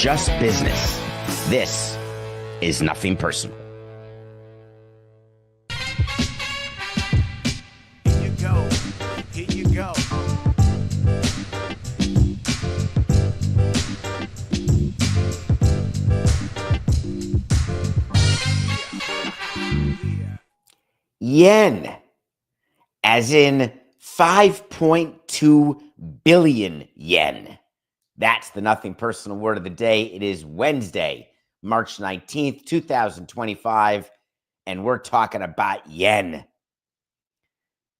just business. This is Nothing Personal. Here you go. Here you go. Yen, as in 5.2 billion yen. That's the Nothing Personal word of the day. It is Wednesday, March 19th, 2025, and we're talking about yen.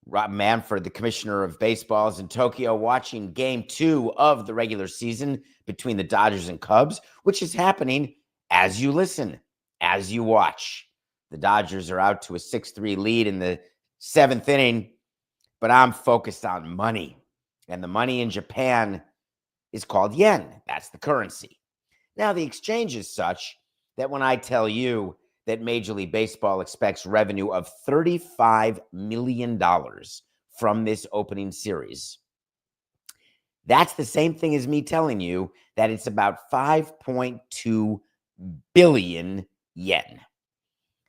Rob Manfred, the commissioner of baseball, is in Tokyo watching game 2 of the regular season between the Dodgers and Cubs, which is happening as you listen, as you watch. The Dodgers are out to a 6-3 lead in the 7th inning, but I'm focused on money. And the money in Japan is called yen. That's the currency. Now, the exchange is such that when I tell you that Major League Baseball expects revenue of $35 million from this opening series, that's the same thing as me telling you that it's about 5.2 billion yen.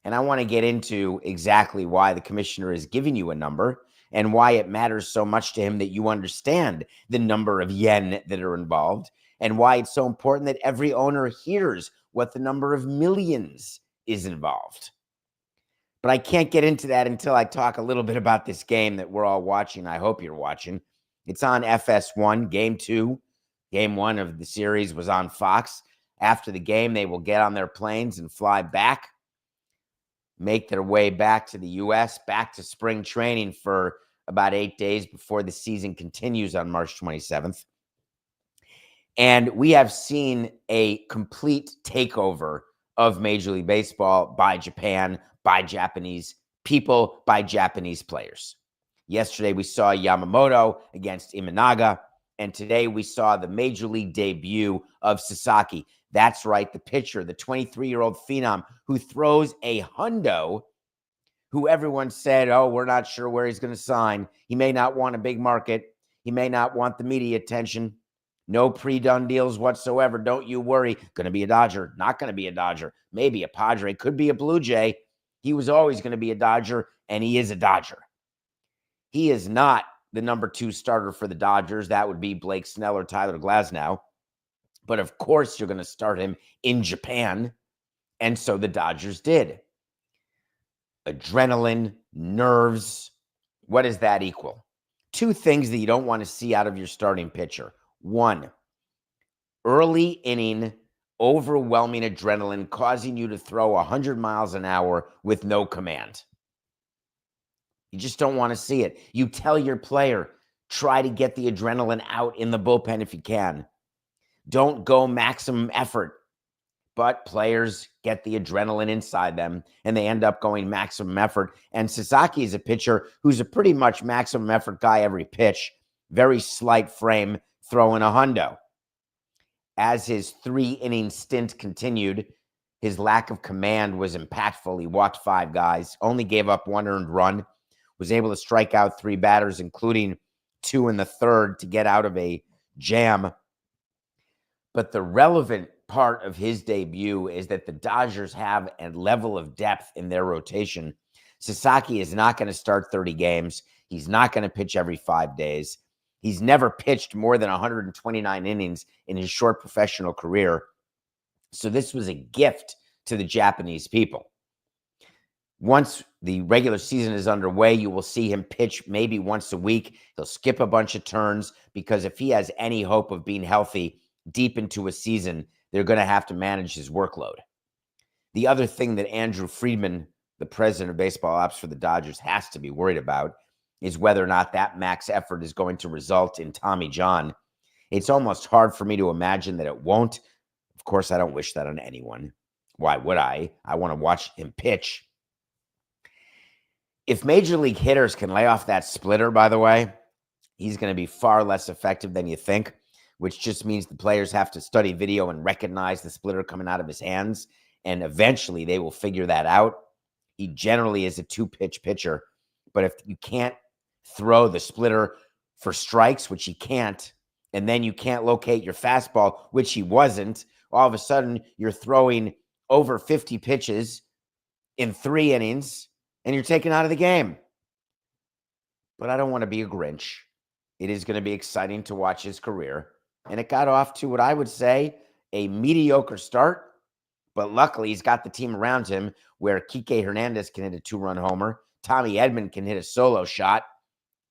And I want to get into exactly why the commissioner is giving you a number and why it matters so much to him that you understand the number of yen that are involved, and why it's so important that every owner hears what the number of millions is involved. But I can't get into that until I talk a little bit about this game that we're all watching. I hope you're watching. It's on FS1, game 2. Game 1 of the series was on Fox. After the game, they will get on their planes and fly back, make their way back to the U.S., back to spring training for about 8 days before the season continues on March 27th. And we have seen a complete takeover of Major League Baseball by Japan, by Japanese people, by Japanese players. Yesterday, we saw Yamamoto against Imanaga, and today we saw the Major League debut of Sasaki. That's right, the pitcher, the 23-year-old phenom who throws a hundo, who everyone said, oh, we're not sure where he's going to sign. He may not want a big market. He may not want the media attention. No pre-done deals whatsoever. Don't you worry. Going to be a Dodger. Not going to be a Dodger. Maybe a Padre. Could be a Blue Jay. He was always going to be a Dodger, and he is a Dodger. He is not the number 2 starter for the Dodgers. That would be Blake Snell or Tyler Glasnow. But of course, you're going to start him in Japan. And so the Dodgers did. Adrenaline, nerves. What does that equal? 2 things that you don't want to see out of your starting pitcher. 1, early inning, overwhelming adrenaline causing you to throw 100 miles an hour with no command. You just don't want to see it. You tell your player, try to get the adrenaline out in the bullpen if you can. Don't go maximum effort. But players get the adrenaline inside them, and they end up going maximum effort. And Sasaki is a pitcher who's a pretty much maximum effort guy every pitch. Very slight frame, throwing a hundo. As his 3-inning stint continued, his lack of command was impactful. He walked 5 guys, only gave up 1 earned run, was able to strike out 3 batters, including 2 in the 3rd to get out of a jam. But the relevant part of his debut is that the Dodgers have a level of depth in their rotation. Sasaki is not going to start 30 games. He's not going to pitch every 5 days. He's never pitched more than 129 innings in his short professional career. So this was a gift to the Japanese people. Once the regular season is underway, you will see him pitch maybe once a week. He'll skip a bunch of turns because if he has any hope of being healthy deep into a season, they're going to have to manage his workload. The other thing that Andrew Friedman, the president of baseball ops for the Dodgers, has to be worried about is whether or not that max effort is going to result in Tommy John. It's almost hard for me to imagine that it won't. Of course, I don't wish that on anyone. Why would I? I want to watch him pitch. If major league hitters can lay off that splitter, by the way, he's going to be far less effective than you think, which just means the players have to study video and recognize the splitter coming out of his hands, and eventually they will figure that out. He generally is a 2-pitch pitcher, but if you can't throw the splitter for strikes, which he can't, and then you can't locate your fastball, which he wasn't, all of a sudden you're throwing over 50 pitches in 3 innings and you're taken out of the game. But I don't want to be a Grinch. It is going to be exciting to watch his career. And it got off to what I would say a mediocre start. But luckily, he's got the team around him where Kike Hernandez can hit a 2-run homer. Tommy Edman can hit a solo shot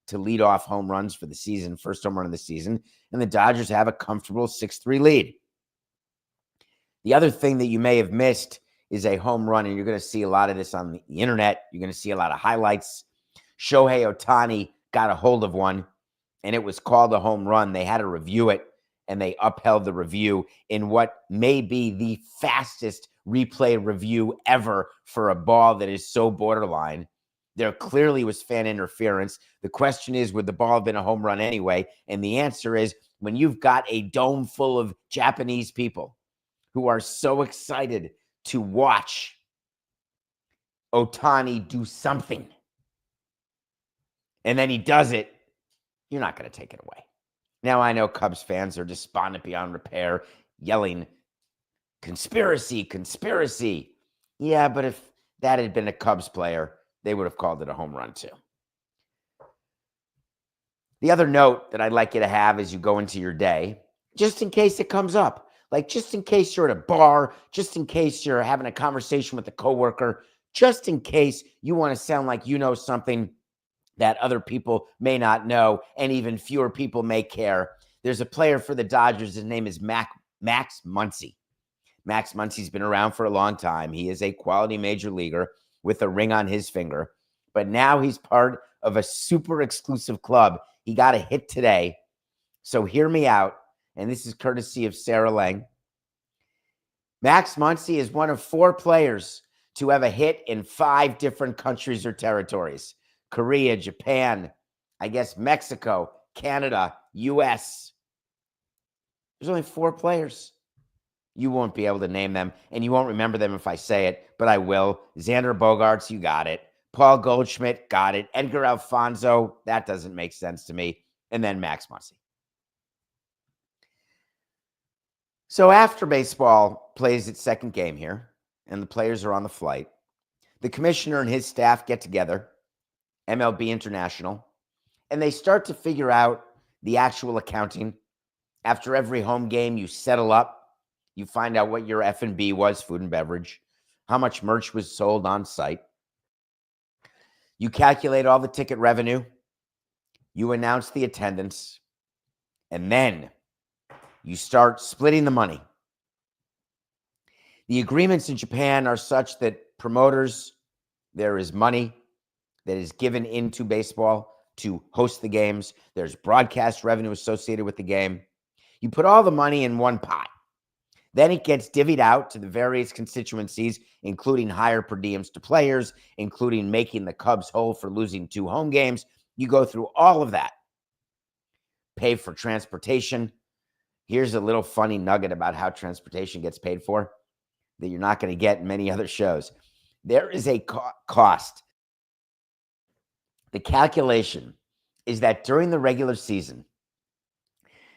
to lead off home runs for the season, first home run of the season. And the Dodgers have a comfortable 6-3 lead. The other thing that you may have missed is a home run, and you're going to see a lot of this on the internet. You're going to see a lot of highlights. Shohei Ohtani got a hold of one, and it was called a home run. They had to review it, and they upheld the review in what may be the fastest replay review ever for a ball that is so borderline. There clearly was fan interference. The question is, would the ball have been a home run anyway? And the answer is, when you've got a dome full of Japanese people who are so excited to watch Ohtani do something, and then he does it, you're not going to take it away. Now, I know Cubs fans are despondent beyond repair, yelling, conspiracy, conspiracy. Yeah, but if that had been a Cubs player, they would have called it a home run too. The other note that I'd like you to have as you go into your day, just in case it comes up, like just in case you're at a bar, just in case you're having a conversation with a coworker, just in case you want to sound like you know something that other people may not know, and even fewer people may care. There's a player for the Dodgers. His name is Max Muncy. Max Muncy's been around for a long time. He is a quality major leaguer with a ring on his finger, but now he's part of a super exclusive club. He got a hit today. So hear me out, and this is courtesy of Sarah Lang. Max Muncy is one of 4 players to have a hit in 5 different countries or territories. Korea, Japan, I guess Mexico, Canada, U.S. There's only 4 players. You won't be able to name them, and you won't remember them if I say it, but I will. Xander Bogaerts, you got it. Paul Goldschmidt, got it. Edgar Alfonso, that doesn't make sense to me. And then Max Muncy. So after baseball plays its second game here, and the players are on the flight, the commissioner and his staff get together, MLB International, and they start to figure out the actual accounting. After every home game, you settle up. You find out what your F&B was, food and beverage, how much merch was sold on site. You calculate all the ticket revenue. You announce the attendance. And then you start splitting the money. The agreements in Japan are such that promoters, there is money that is given into baseball to host the games. There's broadcast revenue associated with the game. You put all the money in one pot. Then it gets divvied out to the various constituencies, including higher per diems to players, including making the Cubs whole for losing 2 home games. You go through all of that. Pay for transportation. Here's a little funny nugget about how transportation gets paid for that you're not going to get in many other shows. There is a cost. The calculation is that during the regular season,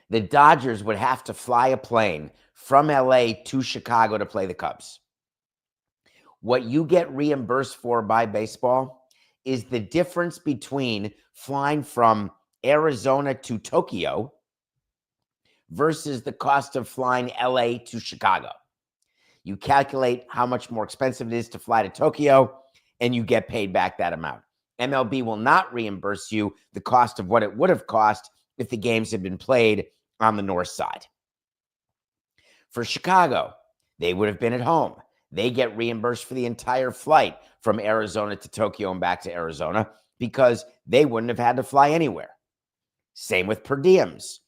the Dodgers would have to fly a plane from LA to Chicago to play the Cubs. What you get reimbursed for by baseball is the difference between flying from Arizona to Tokyo versus the cost of flying LA to Chicago. You calculate how much more expensive it is to fly to Tokyo, and you get paid back that amount. MLB will not reimburse you the cost of what it would have cost if the games had been played on the north side. For Chicago, they would have been at home. They get reimbursed for the entire flight from Arizona to Tokyo and back to Arizona because they wouldn't have had to fly anywhere. Same with per diems.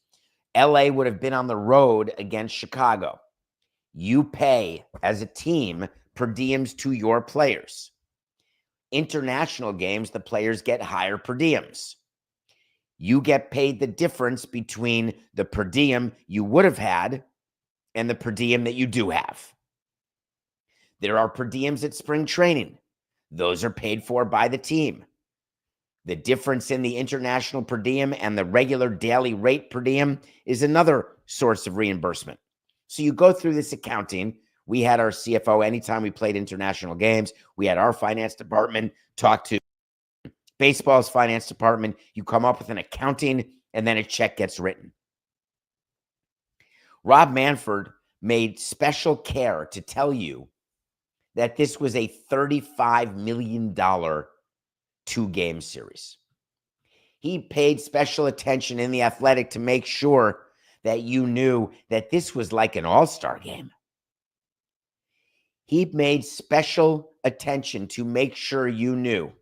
LA would have been on the road against Chicago. You pay, as a team, per diems to your players. International games, the players get higher per diems. You get paid the difference between the per diem you would have had and the per diem that you do have. There are per diems at spring training. Those are paid for by the team. The difference in the international per diem and the regular daily rate per diem is another source of reimbursement. So you go through this accounting. We had our CFO anytime we played international games. We had our finance department talk to baseball's finance department. You come up with an accounting, and then a check gets written. Rob Manfred made special care to tell you that this was a $35 million 2-game series. He paid special attention in The Athletic to make sure that you knew that this was like an all-star game. He made special attention to make sure you knew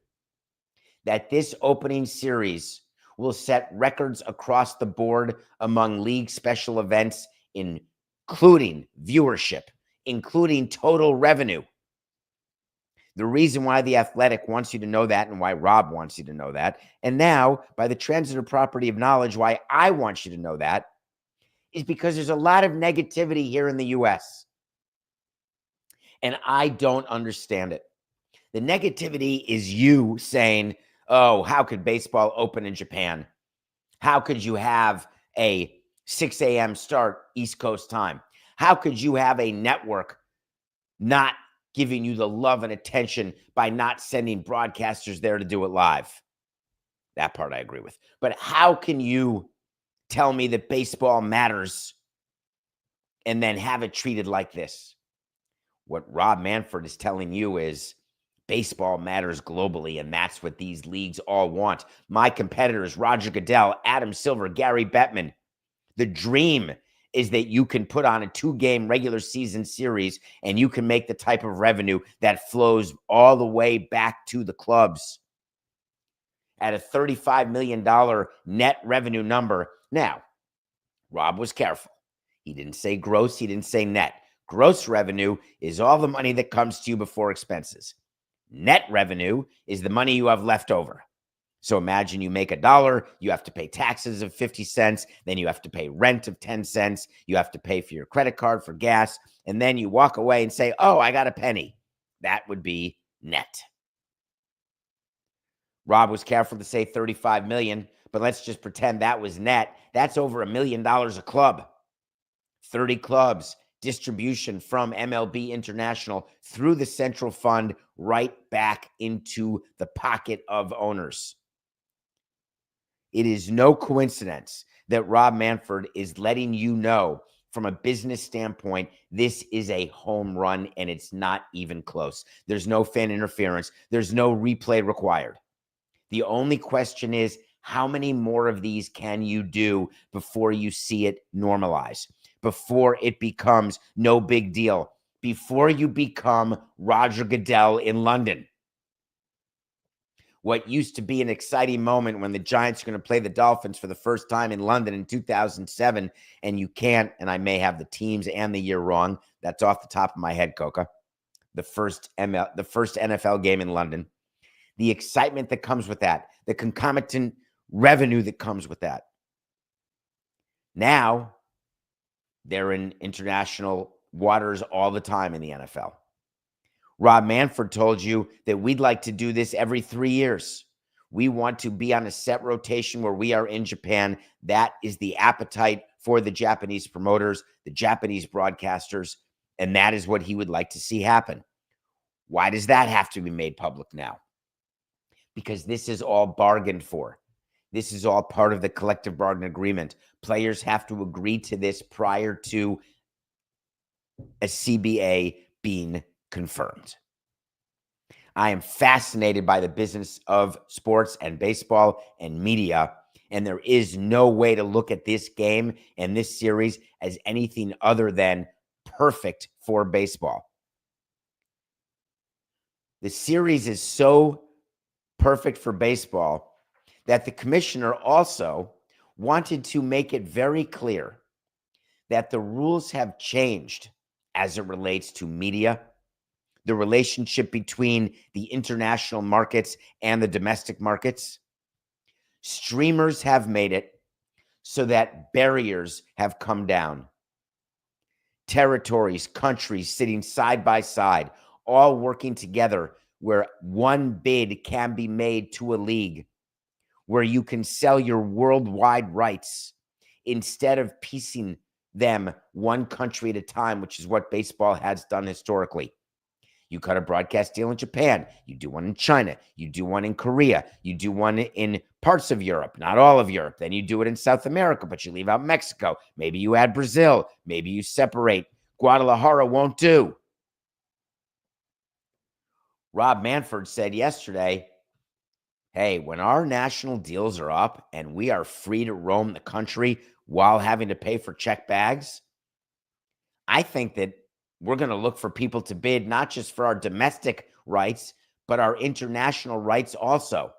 that this opening series will set records across the board among league special events, including viewership, including total revenue. The reason why The Athletic wants you to know that, and why Rob wants you to know that, and now, by the transitive property of knowledge, why I want you to know that, is because there's a lot of negativity here in the U.S., and I don't understand it. The negativity is you saying, oh, how could baseball open in Japan? How could you have a 6 a.m. start East Coast time? How could you have a network not giving you the love and attention by not sending broadcasters there to do it live? That part I agree with. But how can you tell me that baseball matters and then have it treated like this? What Rob Manfred is telling you is baseball matters globally, and that's what these leagues all want. My competitors, Roger Goodell, Adam Silver, Gary Bettman, the dream is that you can put on a 2-game regular season series and you can make the type of revenue that flows all the way back to the clubs at a $35 million net revenue number. Now, Rob was careful. He didn't say gross. He didn't say net. Gross revenue is all the money that comes to you before expenses. Net revenue is the money you have left over. So imagine you make $1, you have to pay taxes of 50 cents, then you have to pay rent of 10 cents, you have to pay for your credit card for gas, and then you walk away and say, oh, I got a penny. That would be net. Rob was careful to say 35 million, but let's just pretend that was net. That's over $1 million a club. 30 clubs, distribution from MLB International through the central fund right back into the pocket of owners. It is no coincidence that Rob Manfred is letting you know from a business standpoint, this is a home run and it's not even close. There's no fan interference. There's no replay required. The only question is, how many more of these can you do before you see it normalize, before it becomes no big deal, before you become Roger Goodell in London? What used to be an exciting moment when the Giants are going to play the Dolphins for the first time in London in 2007, and you can't, and I may have the teams and the year wrong. That's off the top of my head, Coca. The first NFL game in London. The excitement that comes with that, the concomitant revenue that comes with that. Now, they're in international waters all the time in the NFL. Rob Manfred told you that we'd like to do this every 3 years. We want to be on a set rotation where we are in Japan. That is the appetite for the Japanese promoters, the Japanese broadcasters, and that is what he would like to see happen. Why does that have to be made public now? Because this is all bargained for. This is all part of the collective bargaining agreement. Players have to agree to this prior to a CBA being confirmed. I am fascinated by the business of sports and baseball and media, and there is no way to look at this game and this series as anything other than perfect for baseball. The series is so perfect for baseball that the commissioner also wanted to make it very clear that the rules have changed as it relates to media, the relationship between the international markets and the domestic markets. Streamers have made it so that barriers have come down. Territories, countries sitting side by side, all working together where one bid can be made to a league, where you can sell your worldwide rights instead of piecing them one country at a time, which is what baseball has done historically. You cut a broadcast deal in Japan. You do one in China. You do one in Korea. You do one in parts of Europe, not all of Europe. Then you do it in South America, but you leave out Mexico. Maybe you add Brazil. Maybe you separate. Guadalajara won't do. Rob Manfred said yesterday, hey, when our national deals are up and we are free to roam the country while having to pay for check bags, I think that we're going to look for people to bid, not just for our domestic rights, but our international rights also.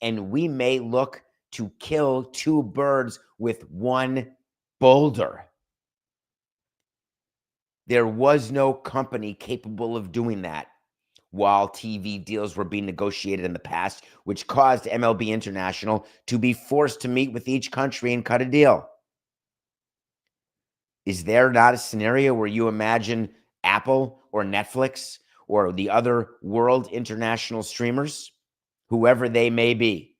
And we may look to kill two birds with one boulder. There was no company capable of doing that while TV deals were being negotiated in the past, which caused MLB International to be forced to meet with each country and cut a deal. Is there not a scenario where you imagine Apple or Netflix or the other world international streamers, whoever they may be,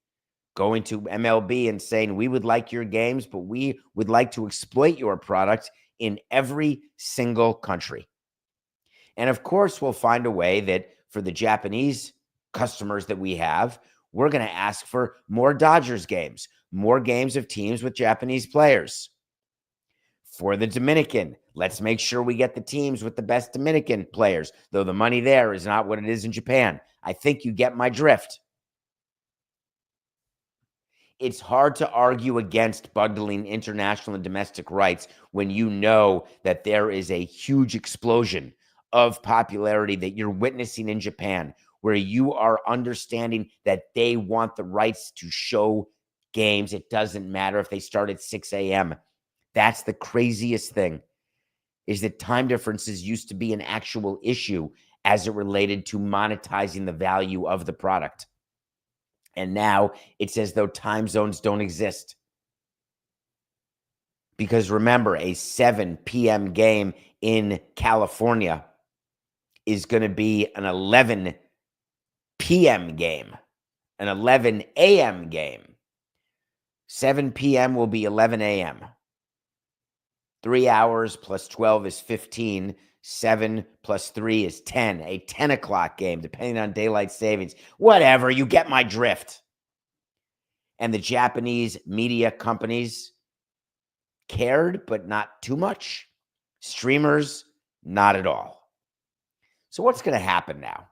going to MLB and saying, we would like your games, but we would like to exploit your product in every single country? And of course, we'll find a way that for the Japanese customers that we have, we're going to ask for more Dodgers games, more games of teams with Japanese players. For the Dominican, let's make sure we get the teams with the best Dominican players, though the money there is not what it is in Japan. I think you get my drift. It's hard to argue against bundling international and domestic rights when you know that there is a huge explosion of popularity that you're witnessing in Japan, where you are understanding that they want the rights to show games. It doesn't matter if they start at 6 a.m. That's the craziest thing, is that time differences used to be an actual issue as it related to monetizing the value of the product. And now it's as though time zones don't exist. Because remember, a 7 p.m. game in California is going to be an 11 p.m. game, an 11 a.m. game. 7 p.m. will be 11 a.m. 3 hours plus 12 is 15. 7 plus 3 is 10. A 10 o'clock game, depending on daylight savings. Whatever, you get my drift. And the Japanese media companies cared, but not too much. Streamers, not at all. So what's going to happen now?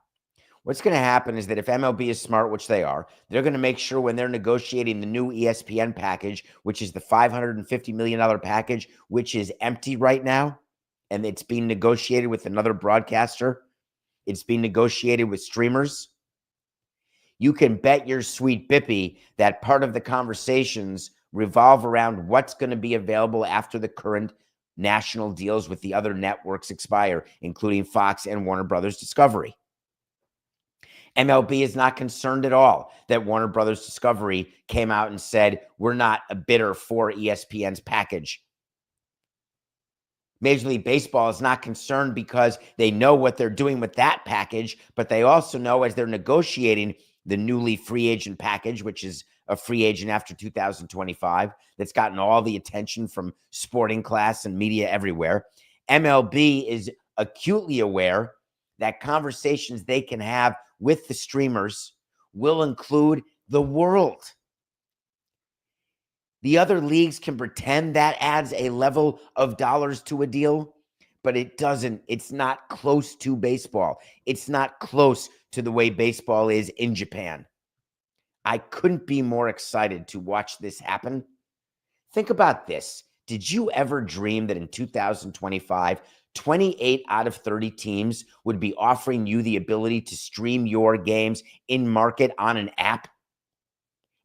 What's going to happen is that if MLB is smart, which they are, they're going to make sure when they're negotiating the new ESPN package, which is the $550 million package, which is empty right now, and it's being negotiated with another broadcaster. It's being negotiated with streamers. You can bet your sweet bippy that part of the conversations revolve around what's going to be available after the current national deals with the other networks expire, including Fox and Warner Brothers Discovery. MLB is not concerned at all that Warner Brothers Discovery came out and said, we're not a bidder for ESPN's package. Major League Baseball is not concerned because they know what they're doing with that package, but they also know as they're negotiating the newly free agent package, which is a free agent after 2025, that's gotten all the attention from sporting class and media everywhere. MLB is acutely aware that conversations they can have with the streamers will include the world. The other leagues can pretend that adds a level of dollars to a deal, but it doesn't. It's not close to baseball. It's not close to the way baseball is in Japan. I couldn't be more excited to watch this happen. Think about this. Did you ever dream that in 2025, 28 out of 30 teams would be offering you the ability to stream your games in market on an app?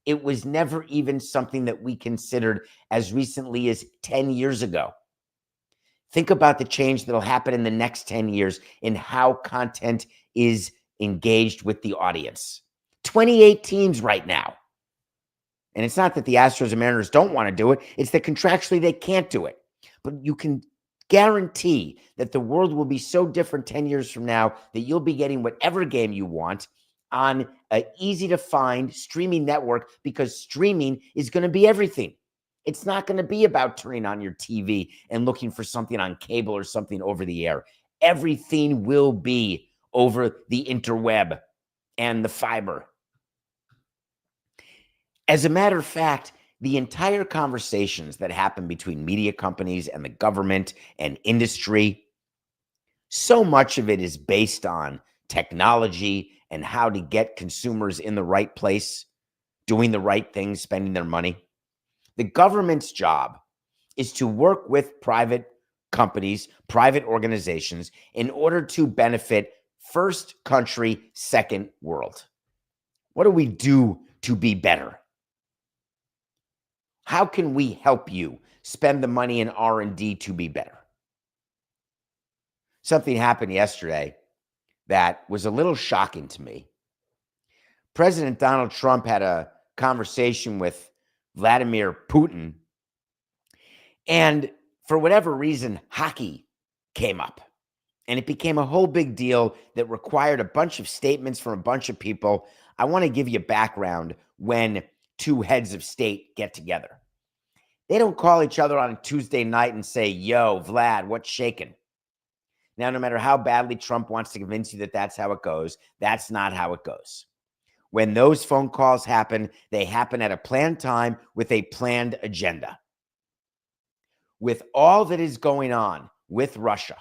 It was never even something that we considered as recently as 10 years ago. Think about the change that'll happen in the next 10 years in how content is engaged with the audience. 28 teams right now. And it's not that the Astros and Mariners don't want to do it. It's that contractually they can't do it. But you can guarantee that the world will be so different 10 years from now that you'll be getting whatever game you want on an easy-to-find streaming network, because streaming is going to be everything. It's not going to be about turning on your TV and looking for something on cable or something over the air. Everything will be over the interweb and the fiber. As a matter of fact, the entire conversations that happen between media companies and the government and industry, so much of it is based on technology and how to get consumers in the right place, doing the right things, spending their money. The government's job is to work with private companies, private organizations, in order to benefit first country, second world. What do we do to be better? How can we help you spend the money in R&D to be better? Something happened yesterday that was a little shocking to me. President Donald Trump had a conversation with Vladimir Putin, and for whatever reason, hockey came up. And it became a whole big deal that required a bunch of statements from a bunch of people. I want to give you background when two heads of state get together. They don't call each other on a Tuesday night and say, yo, Vlad, what's shaking? Now, no matter how badly Trump wants to convince you that that's how it goes, that's not how it goes. When those phone calls happen, they happen at a planned time with a planned agenda. With all that is going on with Russia,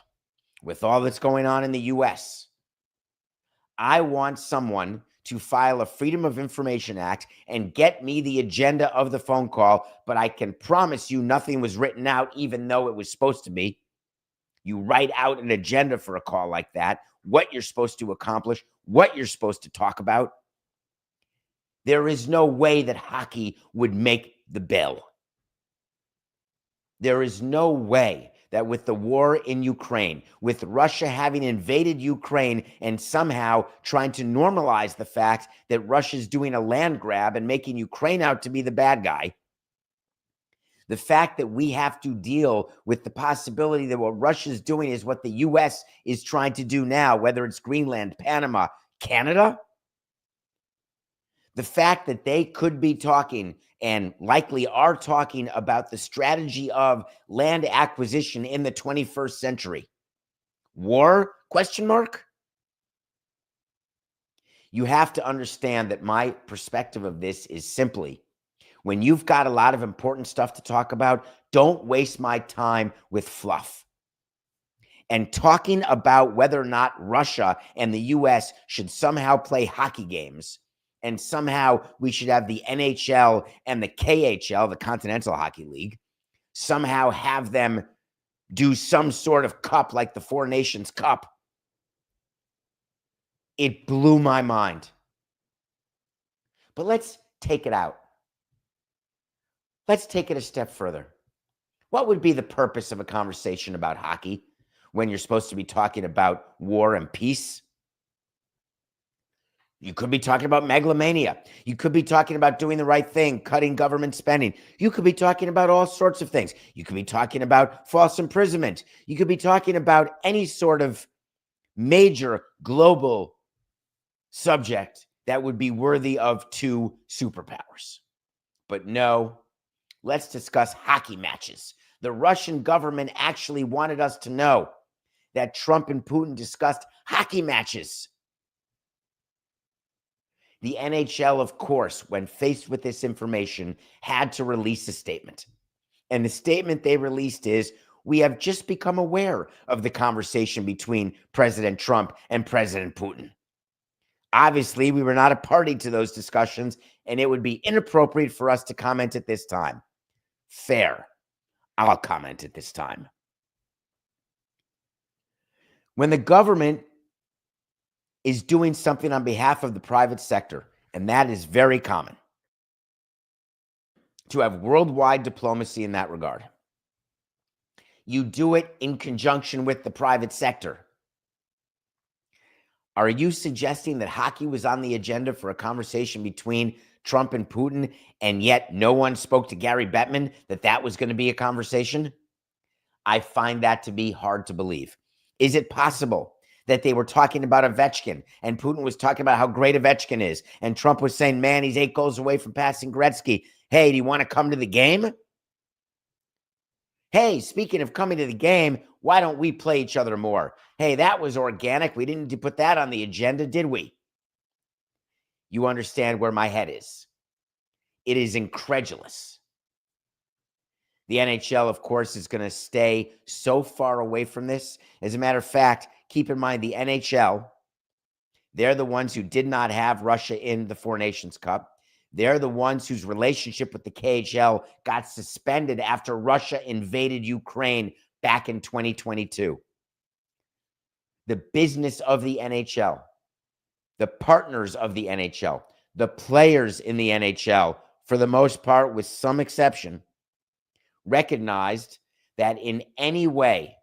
with all that's going on in the U.S., I want someone to file a Freedom of Information Act and get me the agenda of the phone call, but I can promise you nothing was written out, even though it was supposed to be. You write out an agenda for a call like that, what you're supposed to accomplish, what you're supposed to talk about. There is no way that hockey would make the bill. There is no way that with the war in Ukraine, with Russia having invaded Ukraine and somehow trying to normalize the fact that Russia's doing a land grab and making Ukraine out to be the bad guy, the fact that we have to deal with the possibility that what Russia's doing is what the U.S. is trying to do now, whether it's Greenland, Panama, Canada, the fact that they could be talking and likely are talking about the strategy of land acquisition in the 21st century. War? Question mark? You have to understand that my perspective of this is simply, when you've got a lot of important stuff to talk about, don't waste my time with fluff. And talking about whether or not Russia and the U.S. should somehow play hockey games, and somehow we should have the NHL and the KHL, the Continental Hockey League, somehow have them do some sort of cup like the Four Nations Cup. It blew my mind. But let's take it out. Let's take it a step further. What would be the purpose of a conversation about hockey when you're supposed to be talking about war and peace? You could be talking about megalomania. You could be talking about doing the right thing, cutting government spending. You could be talking about all sorts of things. You could be talking about false imprisonment. You could be talking about any sort of major global subject that would be worthy of two superpowers. But no, let's discuss hockey matches. The Russian government actually wanted us to know that Trump and Putin discussed hockey matches. The NHL, of course, when faced with this information, had to release a statement. And the statement they released is, we have just become aware of the conversation between President Trump and President Putin. Obviously, we were not a party to those discussions, and it would be inappropriate for us to comment at this time. Fair. I'll comment at this time. When the government is doing something on behalf of the private sector, and that is very common, to have worldwide diplomacy in that regard. You do it in conjunction with the private sector. Are you suggesting that hockey was on the agenda for a conversation between Trump and Putin, and yet no one spoke to Gary Bettman that was going to be a conversation? I find that to be hard to believe. Is it possible that they were talking about Ovechkin, and Putin was talking about how great Ovechkin is, and Trump was saying, man, he's 8 goals away from passing Gretzky. Hey, do you want to come to the game? Hey, speaking of coming to the game, why don't we play each other more? Hey, that was organic. We didn't need to put that on the agenda, did we? You understand where my head is. It is incredulous. The NHL, of course, is going to stay so far away from this. As a matter of fact, keep in mind the NHL, they're the ones who did not have Russia in the Four Nations Cup. They're the ones whose relationship with the KHL got suspended after Russia invaded Ukraine back in 2022. The business of the NHL, the partners of the NHL, the players in the NHL, for the most part, with some exception, recognized that in any way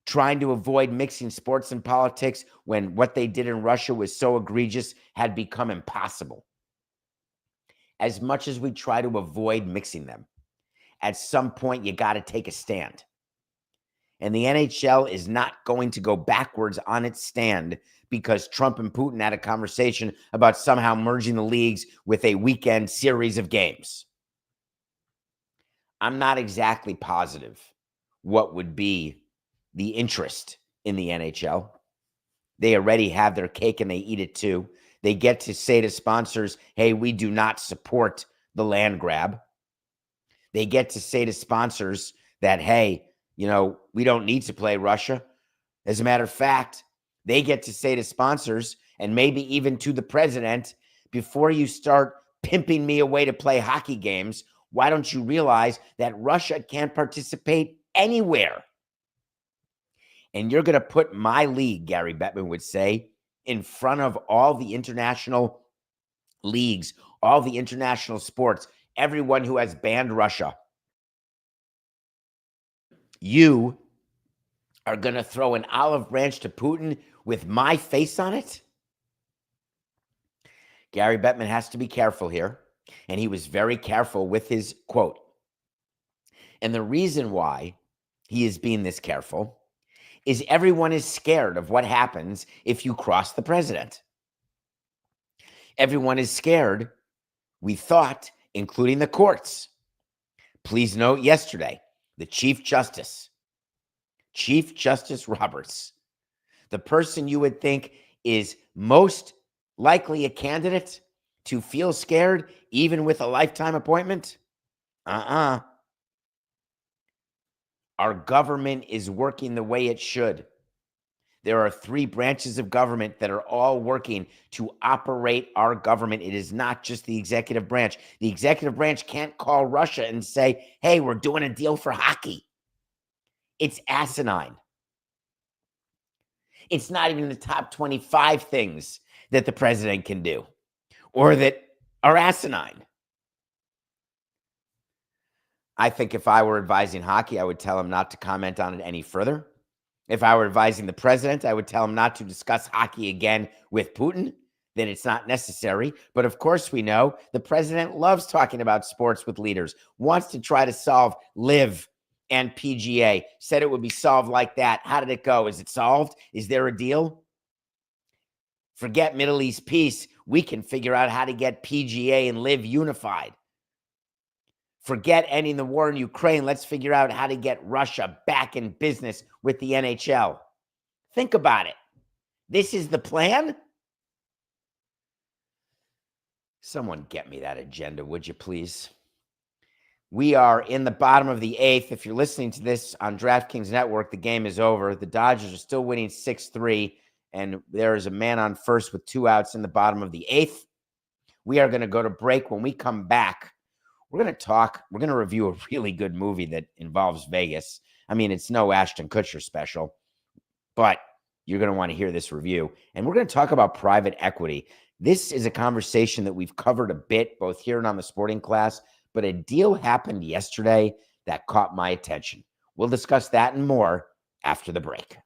trying to avoid mixing sports and politics when what they did in Russia was so egregious had become impossible. As much as we try to avoid mixing them, at some point you got to take a stand. And the NHL is not going to go backwards on its stand because Trump and Putin had a conversation about somehow merging the leagues with a weekend series of games. I'm not exactly positive what would be the interest in the NHL. They already have their cake and they eat it too. They get to say to sponsors, hey, we do not support the land grab. They get to say to sponsors that, hey, we don't need to play Russia. As a matter of fact, they get to say to sponsors and maybe even to the president, before you start pimping me away to play hockey games, why don't you realize that Russia can't participate anywhere? And you're going to put my league, Gary Bettman would say, in front of all the international leagues, all the international sports, everyone who has banned Russia. You are going to throw an olive branch to Putin with my face on it? Gary Bettman has to be careful here, and he was very careful with his quote. And the reason why he is being this careful is everyone is scared of what happens if you cross the president. Everyone is scared, we thought, including the courts. Please note yesterday, the Chief Justice Roberts, the person you would think is most likely a candidate to feel scared even with a lifetime appointment. Our government is working the way it should. There are 3 branches of government that are all working to operate our government. It is not just the executive branch. The executive branch can't call Russia and say, hey, we're doing a deal for hockey. It's asinine. It's not even the top 25 things that the president can do or that are asinine. I think if I were advising hockey, I would tell him not to comment on it any further. If I were advising the president, I would tell him not to discuss hockey again with Putin, that it's not necessary. But of course, we know the president loves talking about sports with leaders, wants to try to solve LIV and PGA, said it would be solved like that. How did it go? Is it solved? Is there a deal? Forget Middle East peace. We can figure out how to get PGA and LIV unified. Forget ending the war in Ukraine. Let's figure out how to get Russia back in business with the NHL. Think about it. This is the plan? Someone get me that agenda, would you please? We are in the bottom of the 8th. If you're listening to this on DraftKings Network, the game is over. The Dodgers are still winning 6-3, and there is a man on first with 2 outs in the bottom of the 8th. We are going to go to break. When we come back, we're going to review a really good movie that involves Vegas. I mean, it's no Ashton Kutcher special, but you're going to want to hear this review. And we're going to talk about private equity. This is a conversation that we've covered a bit, both here and on the Sporting Class, but a deal happened yesterday that caught my attention. We'll discuss that and more after the break.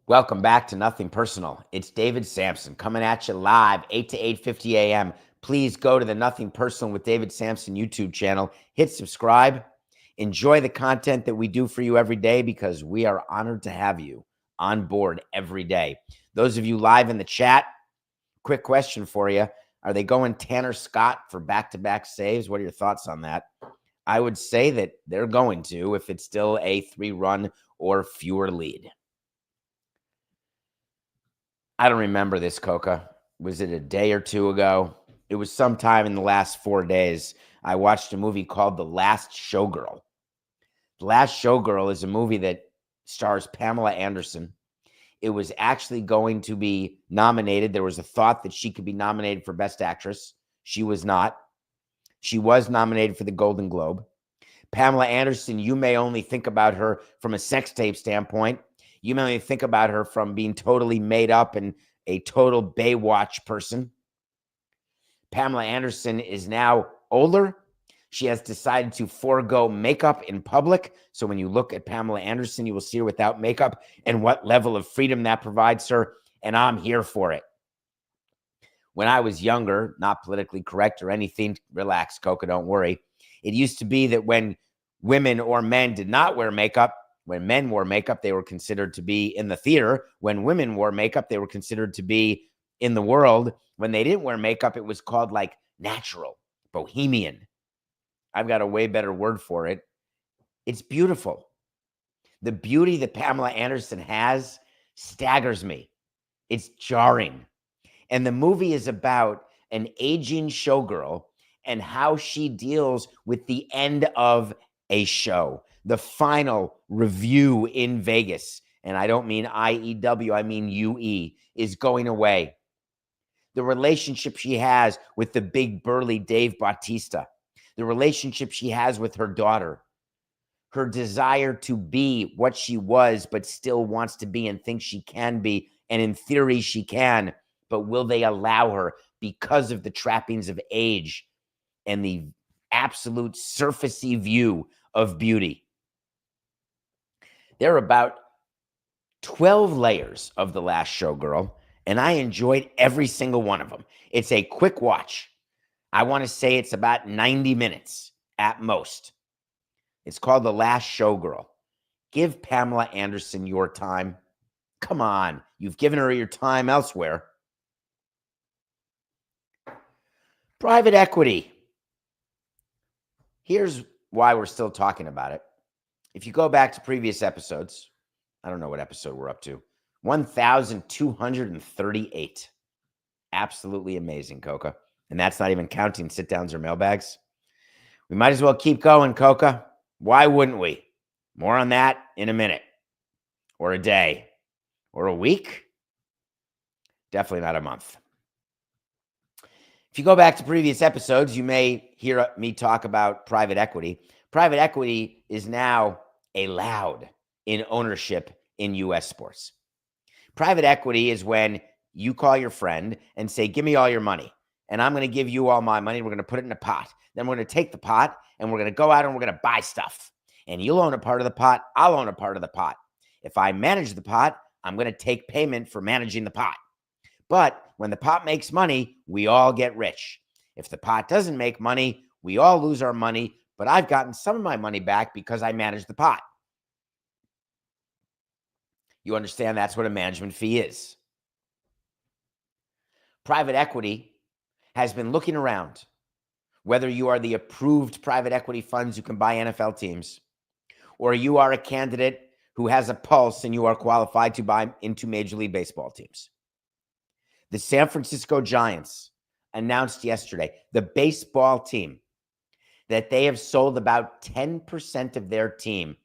Welcome back to Nothing Personal. It's David Samson coming at you live, 8 to 8:50 a.m. Please go to the Nothing Personal with David Samson YouTube channel. Hit subscribe. Enjoy the content that we do for you every day because we are honored to have you on board every day. Those of you live in the chat, quick question for you. Are they going Tanner Scott for back-to-back saves? What are your thoughts on that? I would say that they're going to if it's still a 3-run or fewer lead. I don't remember this, Coca. Was it a day or two ago? It was sometime in the last 4 days. I watched a movie called The Last Showgirl. The Last Showgirl is a movie that stars Pamela Anderson. It was actually going to be nominated. There was a thought that she could be nominated for Best Actress. She was not. She was nominated for the Golden Globe. Pamela Anderson, you may only think about her from a sex tape standpoint. You may only think about her from being totally made up and a total Baywatch person. Pamela Anderson is now older. She has decided to forego makeup in public. So when you look at Pamela Anderson, you will see her without makeup and what level of freedom that provides her. And I'm here for it. When I was younger, not politically correct or anything, relax, Coca, don't worry. It used to be that when women or men did not wear makeup, when men wore makeup, they were considered to be in the theater. When women wore makeup, they were considered to be in the world. When they didn't wear makeup, it was called like natural, bohemian. I've got a way better word for it. It's beautiful. The beauty that Pamela Anderson has staggers me. It's jarring. And the movie is about an aging showgirl and how she deals with the end of a show, the final review in Vegas. And I don't mean IEW, I mean UE, is going away. The relationship she has with the big burly Dave Bautista, the relationship she has with her daughter, her desire to be what she was, but still wants to be and thinks she can be. And in theory, she can. But will they allow her because of the trappings of age and the absolute surfacey view of beauty? There are about 12 layers of The Last Showgirl, and I enjoyed every single one of them. It's a quick watch. I want to say it's about 90 minutes at most. It's called The Last Showgirl. Give Pamela Anderson your time. Come on, you've given her your time elsewhere. Private equity. Here's why we're still talking about it. If you go back to previous episodes, I don't know what episode we're up to, 1,238. Absolutely amazing, Coca. And that's not even counting sit-downs or mailbags. We might as well keep going, Coca. Why wouldn't we? More on that in a minute, or a day, or a week. Definitely not a month. If you go back to previous episodes, you may hear me talk about private equity. Private equity is now allowed in ownership in U.S. sports. Private equity is when you call your friend and say, give me all your money, and I'm going to give you all my money. We're going to put it in a pot. Then we're going to take the pot, and we're going to go out and we're going to buy stuff. And you'll own a part of the pot. I'll own a part of the pot. If I manage the pot, I'm going to take payment for managing the pot. But when the pot makes money, we all get rich. If the pot doesn't make money, we all lose our money, but I've gotten some of my money back because I managed the pot. You understand that's what a management fee is. Private equity has been looking around, whether you are the approved private equity funds who can buy NFL teams, or you are a candidate who has a pulse and you are qualified to buy into Major League Baseball teams. The San Francisco Giants announced yesterday, the baseball team, that they have sold about 10% of their team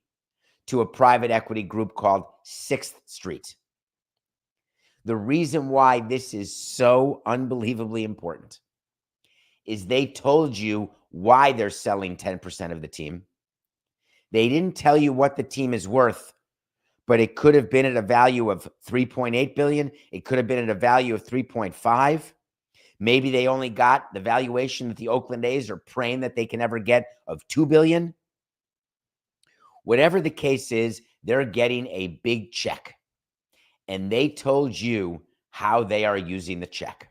to a private equity group called Sixth Street. The reason why this is so unbelievably important is they told you why they're selling 10% of the team. They didn't tell you what the team is worth, but it could have been at a value of $3.8 billion. It could have been at a value of 3.5. Maybe they only got the valuation that the Oakland A's are praying that they can ever get of $2 billion. Whatever the case is, they're getting a big check. And they told you how they are using the check.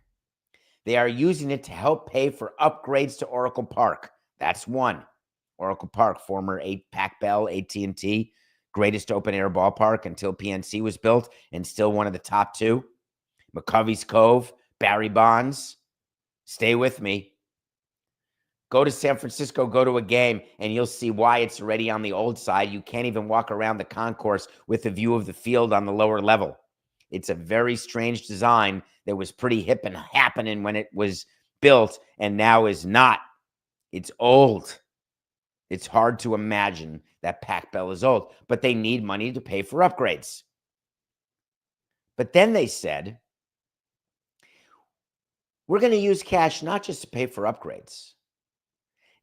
They are using it to help pay for upgrades to Oracle Park. That's one. Oracle Park, former Pac Bell, AT&T, greatest open-air ballpark until PNC was built, and still one of the top two. McCovey's Cove, Barry Bonds. Stay with me. Go to San Francisco, go to a game, and you'll see why it's already on the old side. You can't even walk around the concourse with a view of the field on the lower level. It's a very strange design that was pretty hip and happening when it was built and now is not. It's old. It's hard to imagine that Pac Bell is old, but they need money to pay for upgrades. But then they said, we're going to use cash not just to pay for upgrades.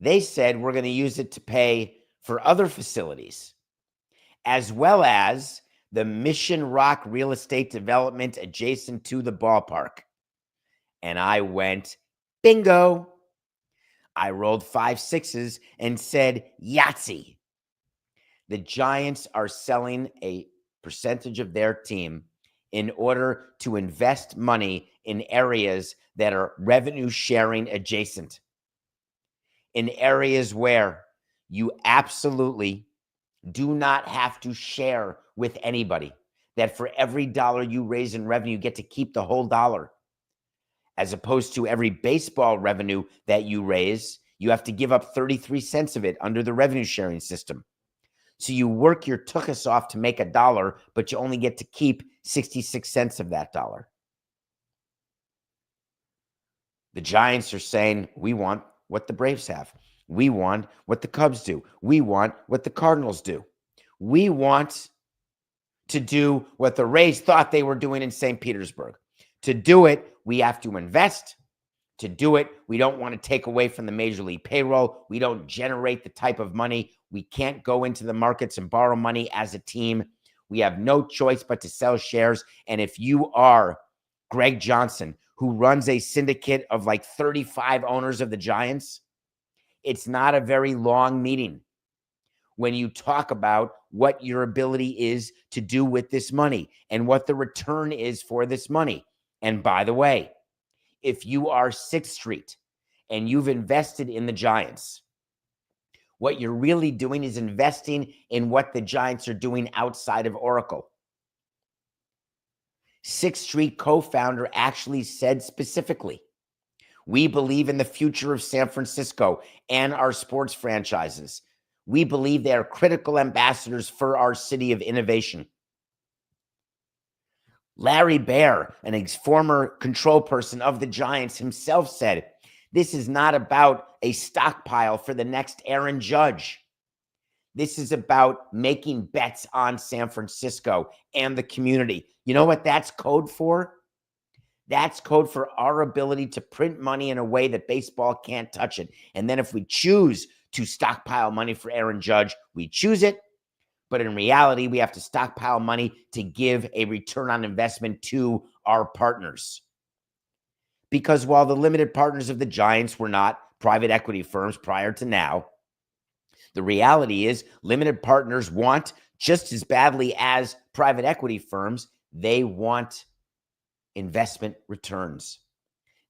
They said we're going to use it to pay for other facilities, as well as the Mission Rock real estate development adjacent to the ballpark. And I went, bingo. I rolled 5 6s and said, Yahtzee. The Giants are selling a percentage of their team in order to invest money in areas that are revenue sharing adjacent, in areas where you absolutely do not have to share with anybody, that for every dollar you raise in revenue, you get to keep the whole dollar, as opposed to every baseball revenue that you raise, you have to give up 33 cents of it under the revenue sharing system. So you work your tuchus off to make $1, but you only get to keep 66 cents of that dollar. The Giants are saying, we want what the Braves have. We want what the Cubs do. We want what the Cardinals do. We want to do what the Rays thought they were doing in St. Petersburg. To do it, we have to invest. To do it, we don't want to take away from the Major League payroll. We don't generate the type of money. We can't go into the markets and borrow money as a team. We have no choice but to sell shares. And if you are Greg Johnson, who runs a syndicate of like 35 owners of the Giants, it's not a very long meeting when you talk about what your ability is to do with this money and what the return is for this money. And by the way, if you are 6th Street and you've invested in the Giants, what you're really doing is investing in what the Giants are doing outside of Oracle. 6th Street co-founder actually said specifically, we believe in the future of San Francisco and our sports franchises. We believe they are critical ambassadors for our city of innovation. Larry Baer, an former control person of the Giants, himself said, this is not about a stockpile for the next Aaron Judge. This is about making bets on San Francisco and the community. You know what that's code for? That's code for our ability to print money in a way that baseball can't touch it. And then if we choose to stockpile money for Aaron Judge, we choose it. But in reality, we have to stockpile money to give a return on investment to our partners. Because while the limited partners of the Giants were not private equity firms prior to now, the reality is limited partners want, just as badly as private equity firms, they want investment returns.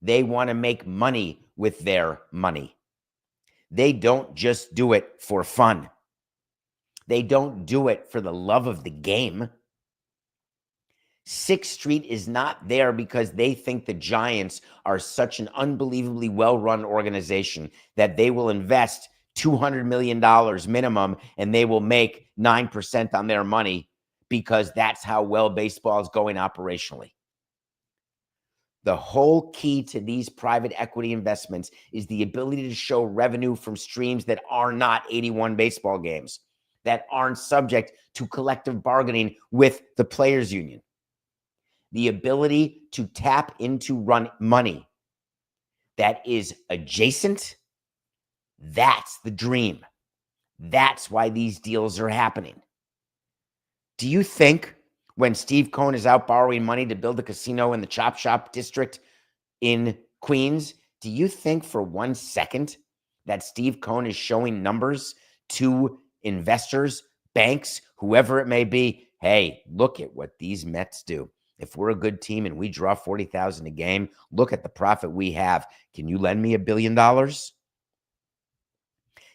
They want to make money with their money. They don't just do it for fun. They don't do it for the love of the game. 6th Street is not there because they think the Giants are such an unbelievably well-run organization that they will invest $200 million minimum and they will make 9% on their money because that's how well baseball is going operationally. The whole key to these private equity investments is the ability to show revenue from streams that are not 81 baseball games, that aren't subject to collective bargaining with the players' union. The ability to tap into run money that is adjacent, that's the dream. That's why these deals are happening. Do you think when Steve Cohen is out borrowing money to build a casino in the Chop Shop district in Queens, do you think for 1 second that Steve Cohen is showing numbers to investors, banks, whoever it may be? Hey, look at what these Mets do. If we're a good team and we draw 40,000 a game, look at the profit we have. Can you lend me $1 billion?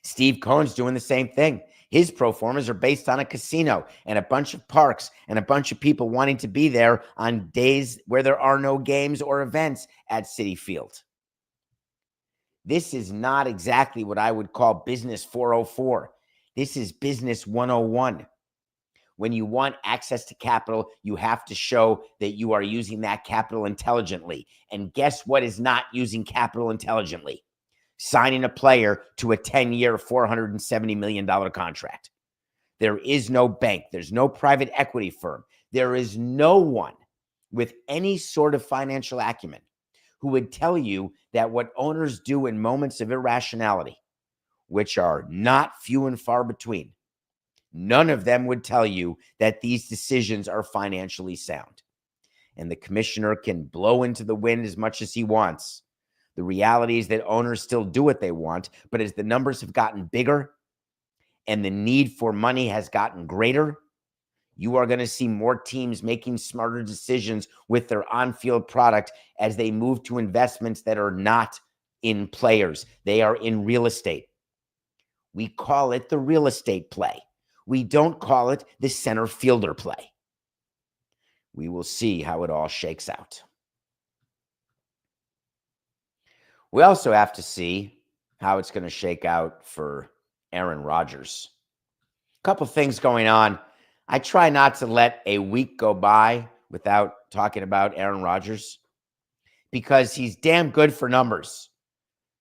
Steve Cohen's doing the same thing. His pro formas are based on a casino and a bunch of parks and a bunch of people wanting to be there on days where there are no games or events at Citi Field. This is not exactly what I would call business 404. This is business 101. When you want access to capital, you have to show that you are using that capital intelligently. And guess what is not using capital intelligently? Signing a player to a 10-year, $470 million contract. There is no bank. There's no private equity firm. There is no one with any sort of financial acumen who would tell you that what owners do in moments of irrationality, which are not few and far between, none of them would tell you that these decisions are financially sound. And the commissioner can blow into the wind as much as he wants. The reality is that owners still do what they want, but as the numbers have gotten bigger and the need for money has gotten greater, you are going to see more teams making smarter decisions with their on-field product as they move to investments that are not in players. They are in real estate. We call it the real estate play. We don't call it the center fielder play. We will see how it all shakes out. We also have to see how it's going to shake out for Aaron Rodgers. A couple things going on. I try not to let a week go by without talking about Aaron Rodgers because he's damn good for numbers.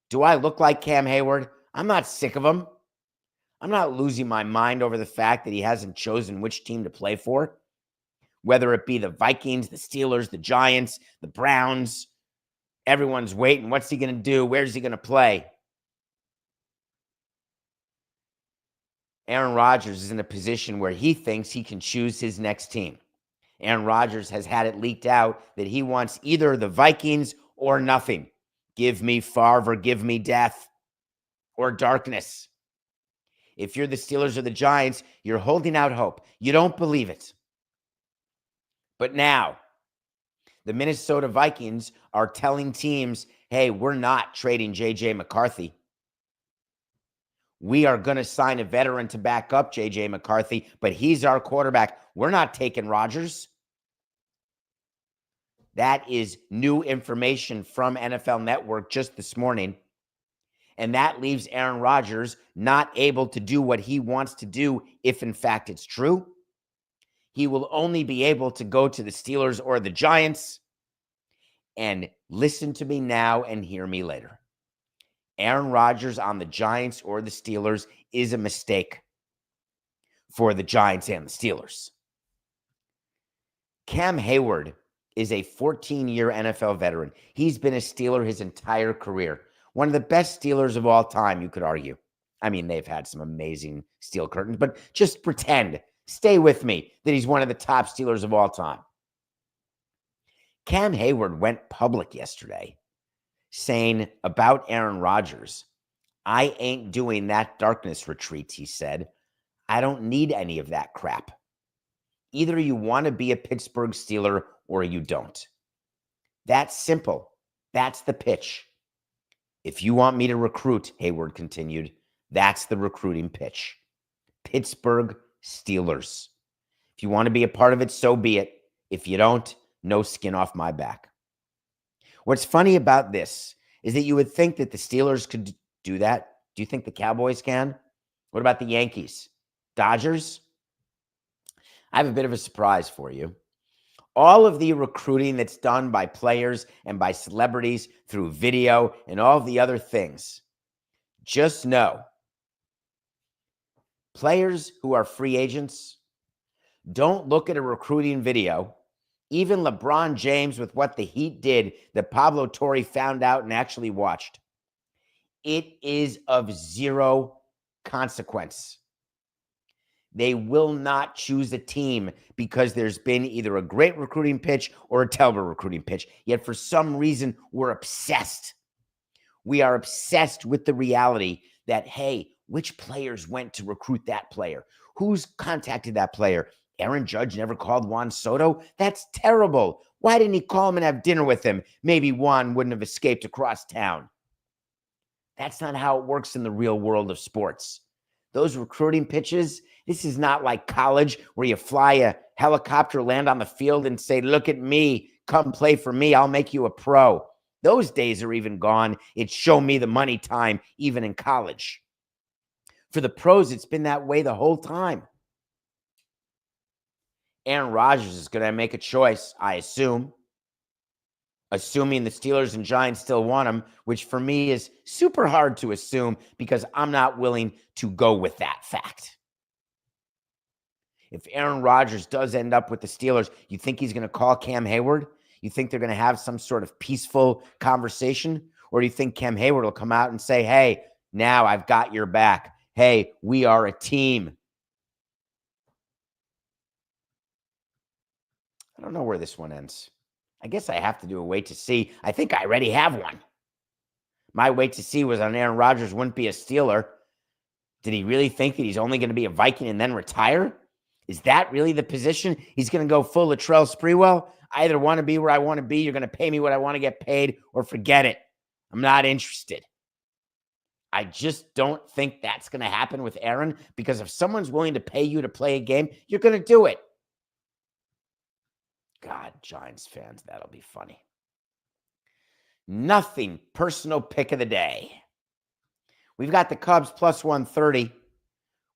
Do I look like Cam Hayward? I'm not sick of him. I'm not losing my mind over the fact that he hasn't chosen which team to play for, whether it be the Vikings, the Steelers, the Giants, the Browns. Everyone's waiting. What's he going to do? Where's he going to play? Aaron Rodgers is in a position where he thinks he can choose his next team. Aaron Rodgers has had it leaked out that he wants either the Vikings or nothing. Give me Favre or give me death or darkness. If you're the Steelers or the Giants, you're holding out hope. You don't believe it. But now, the Minnesota Vikings are telling teams, hey, we're not trading J.J. McCarthy. We are going to sign a veteran to back up J.J. McCarthy, but he's our quarterback. We're not taking Rodgers. That is new information from NFL Network just this morning. And that leaves Aaron Rodgers not able to do what he wants to do if, in fact, it's true. He will only be able to go to the Steelers or the Giants. And listen to me now and hear me later. Aaron Rodgers on the Giants or the Steelers is a mistake for the Giants and the Steelers. Cam Hayward is a 14-year NFL veteran. He's been a Steeler his entire career. One of the best Steelers of all time, you could argue. I mean, they've had some amazing steel curtains, but just pretend, stay with me, that he's one of the top Steelers of all time. Cam Hayward went public yesterday saying about Aaron Rodgers, I ain't doing that darkness retreat, he said. I don't need any of that crap. Either you want to be a Pittsburgh Steeler or you don't. That's simple. That's the pitch. If you want me to recruit, Hayward continued, that's the recruiting pitch. Pittsburgh Steelers. If you want to be a part of it, so be it. If you don't, no skin off my back. What's funny about this is that you would think that the Steelers could do that. Do you think the Cowboys can? What about the Yankees? Dodgers? I have a bit of a surprise for you. All of the recruiting that's done by players and by celebrities through video and all of the other things, just know, players who are free agents, don't look at a recruiting video. Even LeBron James, with what the Heat did, that Pablo Torre found out and actually watched, it is of zero consequence. They will not choose a team because there's been either a great recruiting pitch or a terrible recruiting pitch. Yet for some reason, we're obsessed. We are obsessed with the reality that, hey, which players went to recruit that player? Who's contacted that player? Aaron Judge never called Juan Soto? That's terrible. Why didn't he call him and have dinner with him? Maybe Juan wouldn't have escaped across town. That's not how it works in the real world of sports. Those recruiting pitches, this is not like college where you fly a helicopter, land on the field, and say, look at me, come play for me, I'll make you a pro. Those days are even gone. It's show me the money time, even in college. For the pros, it's been that way the whole time. Aaron Rodgers is going to make a choice, I assume. Assuming the Steelers and Giants still want him, which for me is super hard to assume because I'm not willing to go with that fact. If Aaron Rodgers does end up with the Steelers, you think he's going to call Cam Hayward? You think they're going to have some sort of peaceful conversation? Or do you think Cam Hayward will come out and say, hey, now I've got your back. Hey, we are a team. I don't know where this one ends. I guess I have to do a wait to see. I think I already have one. My wait to see was on Aaron Rodgers wouldn't be a Steeler. Did he really think that he's only going to be a Viking and then retire? Is that really the position? He's going to go full Latrell Sprewell? I either want to be where I want to be, you're going to pay me what I want to get paid, or forget it. I'm not interested. I just don't think that's going to happen with Aaron, because if someone's willing to pay you to play a game, you're going to do it. God, Giants fans, that'll be funny. Nothing personal pick of the day. We've got the Cubs plus 130.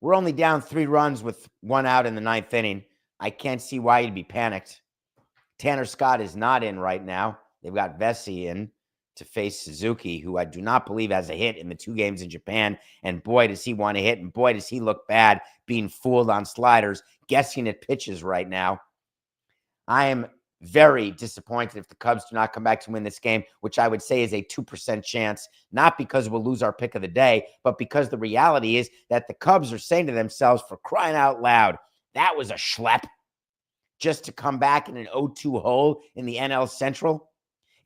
We're only down 3 runs with 1 out in the 9th inning. I can't see why you'd be panicked. Tanner Scott is not in right now. They've got Vesey in to face Suzuki, who I do not believe has a hit in the 2 games in Japan. And boy, does he want to hit. And boy, does he look bad being fooled on sliders, guessing at pitches right now. I am very disappointed if the Cubs do not come back to win this game, which I would say is a 2% chance, not because we'll lose our pick of the day, but because the reality is that the Cubs are saying to themselves, for crying out loud, that was a schlep just to come back in an 0-2 hole in the NL Central.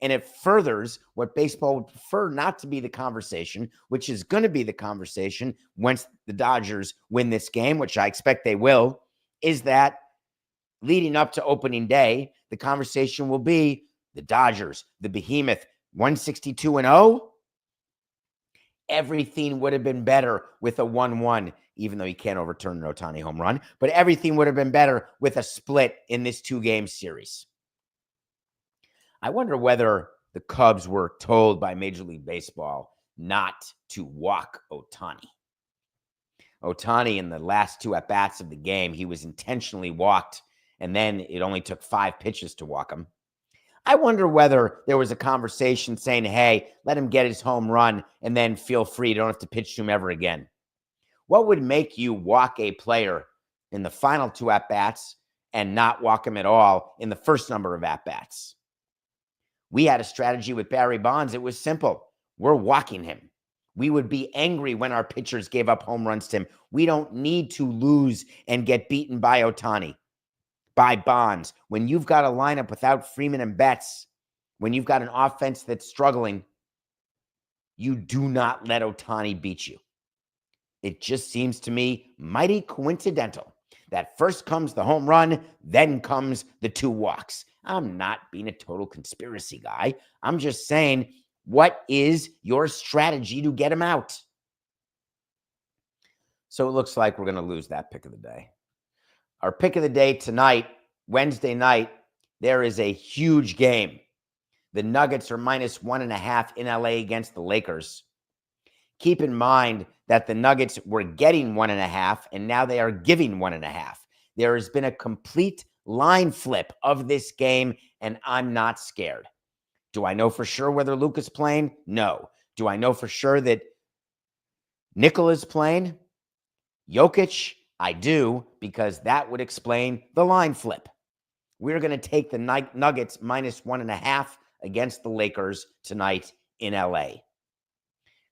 And it furthers what baseball would prefer not to be the conversation, which is going to be the conversation once the Dodgers win this game, which I expect they will, is that leading up to opening day, the conversation will be the Dodgers, the behemoth, 162-0. Everything would have been better with a 1-1, even though you can't overturn an Ohtani home run. But everything would have been better with a split in this 2-game series. I wonder whether the Cubs were told by Major League Baseball not to walk Ohtani. Ohtani, in the last 2 at-bats of the game, he was intentionally walked, and then it only took 5 pitches to walk him. I wonder whether there was a conversation saying, hey, let him get his home run and then feel free. You don't have to pitch to him ever again. What would make you walk a player in the final 2 at-bats and not walk him at all in the first number of at-bats? We had a strategy with Barry Bonds. It was simple. We're walking him. We would be angry when our pitchers gave up home runs to him. We don't need to lose and get beaten by Ohtani, by Bonds. When you've got a lineup without Freeman and Betts, when you've got an offense that's struggling, you do not let Ohtani beat you. It just seems to me mighty coincidental that first comes the home run, then comes the 2 walks. I'm not being a total conspiracy guy. I'm just saying, what is your strategy to get him out? So it looks like we're going to lose that pick of the day. Our pick of the day tonight, Wednesday night, there is a huge game. The Nuggets are minus 1.5 in LA against the Lakers. Keep in mind that the Nuggets were getting 1.5, and now they are giving 1.5. There has been a complete line flip of this game, and I'm not scared. Do I know for sure whether Luka's playing? No. Do I know for sure that Nikola's playing? Jokic? I do, because that would explain the line flip. We're going to take the Nuggets minus 1.5 against the Lakers tonight in LA.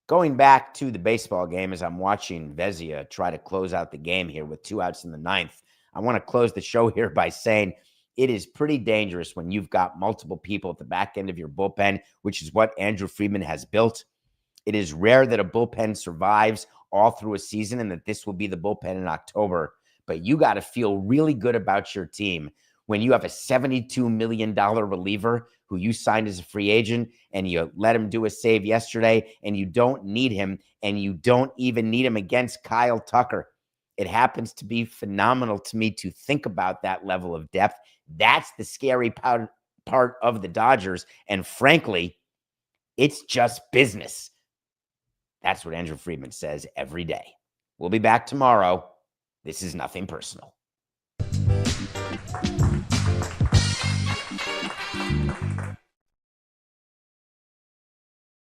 Going back to the baseball game, as I'm watching Vezia try to close out the game here with 2 outs in the 9th, I want to close the show here by saying it is pretty dangerous when you've got multiple people at the back end of your bullpen, which is what Andrew Friedman has built. It is rare that a bullpen survives all through a season and that this will be the bullpen in October. But you got to feel really good about your team when you have a $72 million reliever who you signed as a free agent and you let him do a save yesterday and you don't need him and you don't even need him against Kyle Tucker. It happens to be phenomenal to me to think about that level of depth. That's the scary part of the Dodgers. And frankly, it's just business. That's what Andrew Friedman says every day. We'll be back tomorrow. This is Nothing Personal.